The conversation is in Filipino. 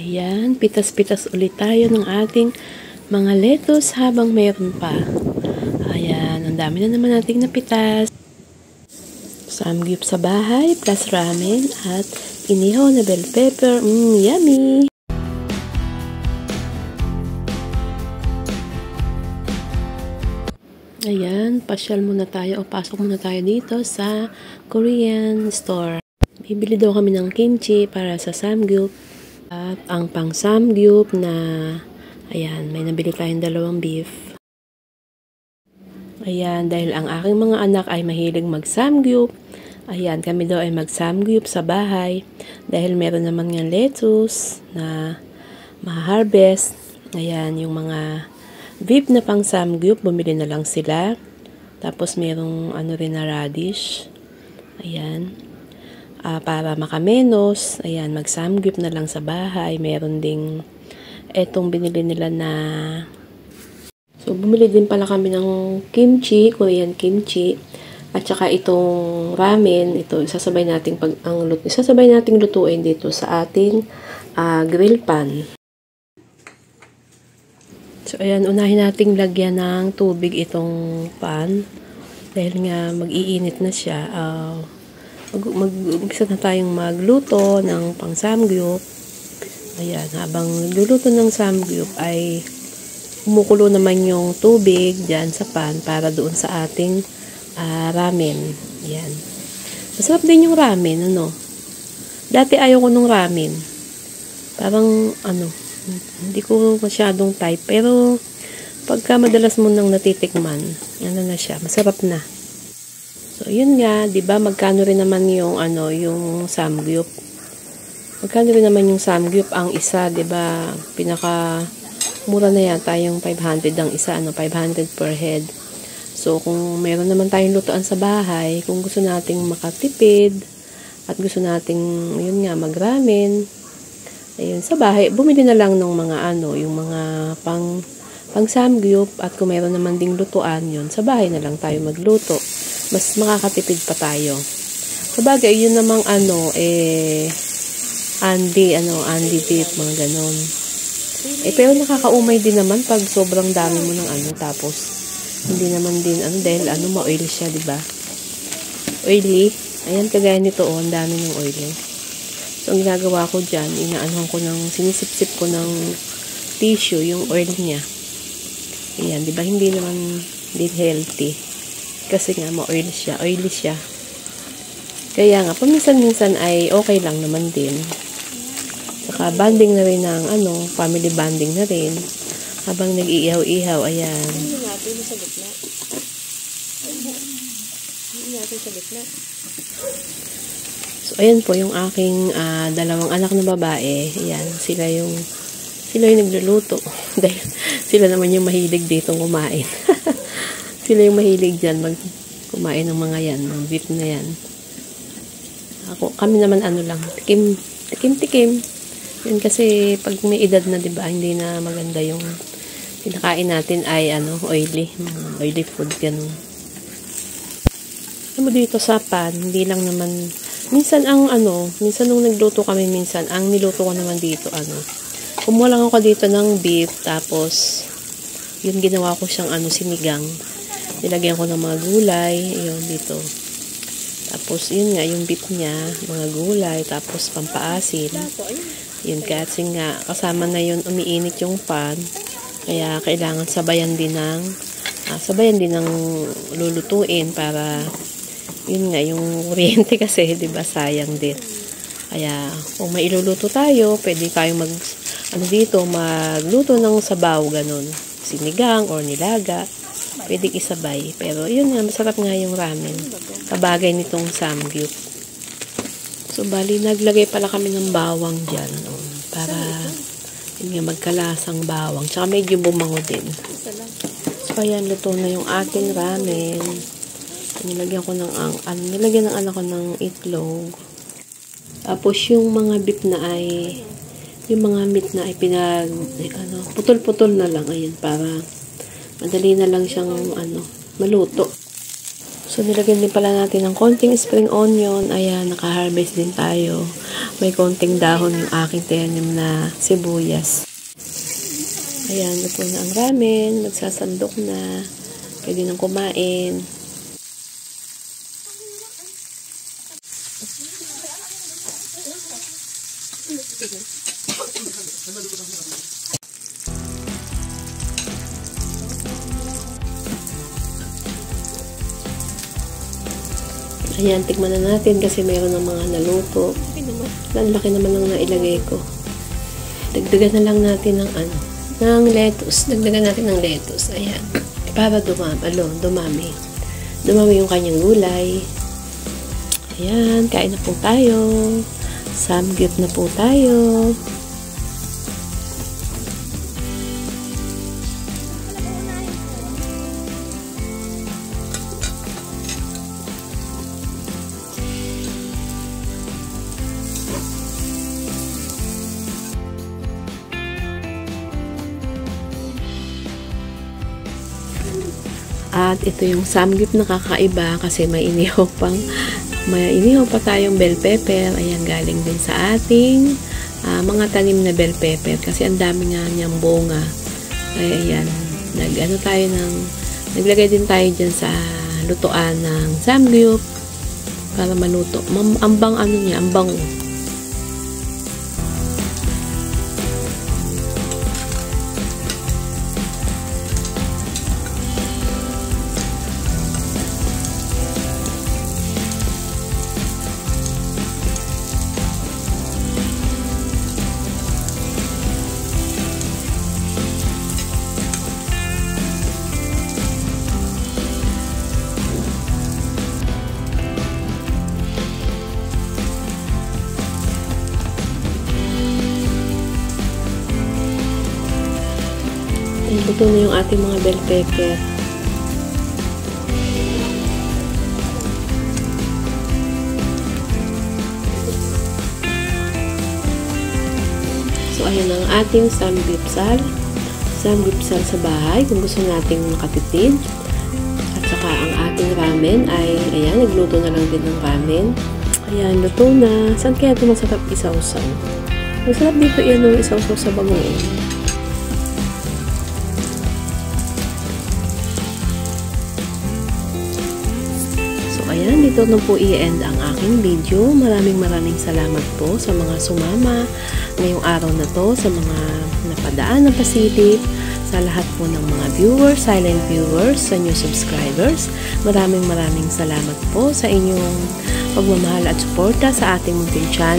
Ayan, pitas-pitas ulit tayo ng ating mga lettuce habang mayroon pa. Ayan, ang dami na naman nating napitas. Samgyup sa bahay, plus ramen, at inihaw na bell pepper. Yummy! Ayan, pasyal muna tayo o pasok muna tayo dito sa Korean store. Bibili daw kami ng kimchi para sa samgyup. At ang pang samgyup na, ayan, may nabili tayong 2 beef. Ayan, dahil ang aking mga anak ay mahilig mag-samgyup. Ayan, kami daw ay mag-samgyup sa bahay. Dahil meron naman ng lettuce na ma-harvest. Ayan, yung mga beef na pang samgyup, bumili na lang sila. Tapos merong ano rin na radish. Ayan. Para makamenos, ayan, mag-samgyup na lang sa bahay. Meron ding etong binili nila na, so bumili din pala kami ng kimchi, Korean kimchi, at saka itong ramen. Ito sasabay nating lutuin dito sa ating grill pan. So ayan, unahin nating lagyan ng tubig itong pan dahil nga mag-iinit na siya. Mag-umpisa na tayong magluto ng pang samgyup. Ayan, habang nagluluto ng samgyup ay kumukulo naman yung tubig dyan sa pan para doon sa ating ramen. Ayan. Masarap din yung ramen, ano. Dati ayoko nung ramen. Parang, hindi ko masyadong type. Pero, pagka madalas mo nang natitikman, na siya, masarap na. So, yun nga, 'di ba? Magkano rin naman yung yung samgyup? Magkano rin naman yung samgyup ang isa, 'di ba? Pinaka mura na yata yung 500 ang isa, 500 per head. So, kung meron naman tayong lutuan sa bahay, kung gusto nating makatipid at gusto nating yun nga mag-ramen, ayun, sa bahay, bumili na lang ng mga yung mga pang samgyup, at kung meron naman ding lutuan, yun, sa bahay na lang tayo magluto. Mas makakatipid pa tayo. Sabagay, yun namang Andy beef, mga ganon. Pero nakakaumay din naman pag sobrang dami mo ng tapos hindi naman din dahil ma-oily siya, di ba? Oily. Ayan, kagaya nito, ang dami ng oily. So, ang ginagawa ko dyan, sinisip-sip ko ng tissue, yung oil niya. Ayan, di ba? Hindi naman din healthy. Kasi nga, ma-oily siya. Kaya nga, paminsan-minsan ay okay lang naman din. Saka, banding na rin ng, family banding na rin. Habang nag-iihaw-ihaw, ayan. Hindi natin sa gitna. So, ayan po, yung aking 2 anak na babae. Ayan, sila yung nagluluto. Dahil sila naman yung mahilig dito kumain. Sila yung mahilig dyan kumain ng mga yan, ng beef na yan. Kami naman lang, tikim. Yun kasi pag may edad na, diba, hindi na maganda yung pinakain natin ay oily food, ganun. Dito sa pan, hindi lang naman, minsan nung nagluto kami ang niluto ko naman dito, kumuha lang ako dito ng beef, tapos, yun ginawa ko siyang sinigang. Nilagyan ko ng mga gulay, yun dito. Tapos, yun nga, yung beef niya, mga gulay, tapos pampaasin. Yun, kasi nga, kasama na yun, umiinit yung pan. Kaya, kailangan sabayan din ng lulutuin para, yun nga, yung kuryente kasi, diba, sayang din. Kaya, kung may iluluto tayo, pwede tayong magluto ng sabaw, ganun. Sinigang or nilaga. Pwede isabay. Pero, yun nga, masarap nga yung ramen. Kabagay nitong samgyup. So, bali, naglagay pala kami ng bawang dyan. Para, yun nga, magkalasang bawang. Tsaka medyo bumango din. So, ayan, luto na yung ating ramen. Nilagyan ng anak ko ng itlog. Tapos, yung mga beef na ay, yung mga meat na ay putol-putol na lang. Ayan, para madali na lang siyang maluto. So, nilagyan din pala natin ng konting spring onion. Ayan, naka-harvest din tayo. May konting dahon yung aking tinanim na sibuyas. Ayan, luto na ang ramen. Magsasandok na. Pwede nang kumain. Ayan, tikman na natin kasi mayroon ng mga naluto. Ang laki naman ng nailagay ko. Dagdagan na lang natin ng lettuce. Dagdagan natin ng lettuce. Ayan. Para dumami. Dumami yung kanyang gulay. Ayan, kain na po tayo. Samgyup na po tayo. At ito yung samgyup na kakaiba kasi may inihaw pa tayong bell pepper. Ayan, galing din sa ating mga tanim na bell pepper kasi ang dami nga niyang bunga. Ay, ayan, naglagay din tayo dyan sa lutuan ng samgyup para maluto. Ambang ambang. Luto na yung ating mga bell pepper. So, ayan ang ating samgyupsal. Samgyupsal sa bahay kung gusto nating makatipid. At saka ang ating ramen ay, ayan, nagluto na lang din ng ramen. Ayan, luto na. Saan kaya ito masarap isawsaw? Masarap dito yan isawsaw sa bagoong. Ayan, dito na po i-end ang aking video. Maraming salamat po sa mga sumama ngayong araw na to, sa mga napadaan na pasilip, sa lahat po ng mga viewers, silent viewers, sa new subscribers. Maraming salamat po sa inyong pagmamahal at suporta sa ating munting channel.